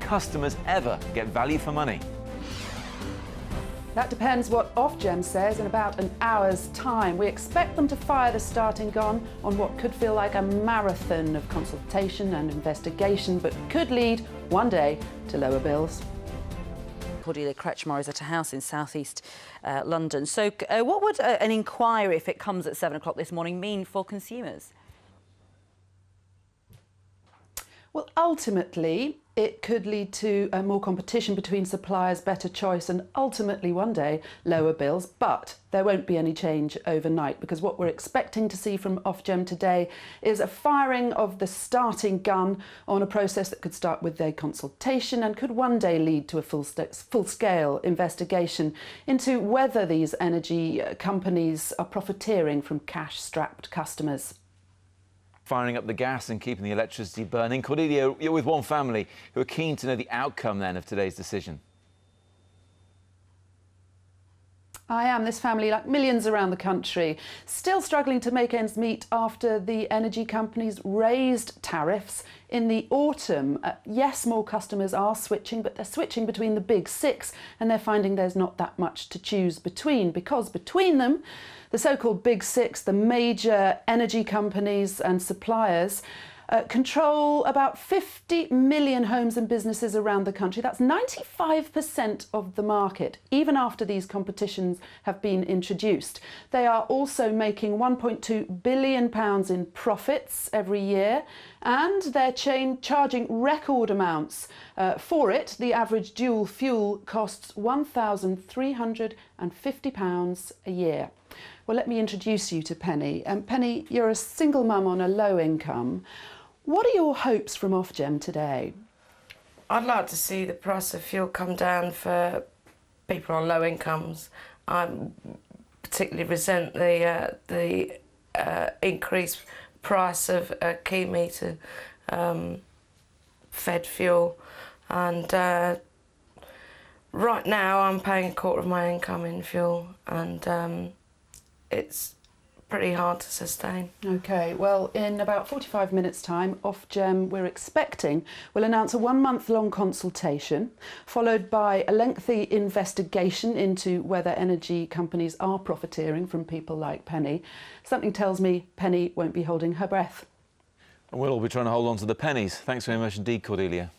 customers ever get value for money? That depends what Ofgem says in about an hour's time. We expect them to fire the starting gun on what could feel like a marathon of consultation and investigation, but could lead one day to lower bills. Cordelia KretschMAR is at a house in southeast London. So what would an inquiry, if it comes at 7 o'clock this morning, mean for consumers? Well, ultimately, it could lead to more competition between suppliers, better choice, and ultimately one day lower bills. But there won't be any change overnight, because what we're expecting to see from Ofgem today is a firing of the starting gun on a process that could start with their consultation and could one day lead to a full-scale investigation into whether these energy companies are profiteering from cash-strapped customers. Firing up the gas and keeping the electricity burning. Cordelia, you're with one family who are keen to know the outcome then of today's decision. I am. This family, like millions around the country, still struggling to make ends meet after the energy companies raised tariffs in the autumn. Yes, more customers are switching, but they're switching between the big six, and they're finding there's not that much to choose between, because between them, the so-called big six, the major energy companies and suppliers, control about 50 million homes and businesses around the country. That's 95% of the market, even after these competitions have been introduced. They are also making £1.2 billion in profits every year, and they're charging record amounts for it. The average dual fuel costs £1,350 a year. Well, let me introduce you to Penny. Penny, you're a single mum on a low income. What are your hopes from Ofgem today? I'd like to see the price of fuel come down for people on low incomes. I particularly resent the increased price of key meter fed fuel, and right now I'm paying a quarter of my income in fuel, and it's pretty hard to sustain. OK, well, in about 45 minutes' time, Ofgem, we're expecting, will announce a one-month-long consultation, followed by a lengthy investigation into whether energy companies are profiteering from people like Penny. Something tells me Penny won't be holding her breath. And we'll all be trying to hold on to the pennies. Thanks very much indeed, Cordelia.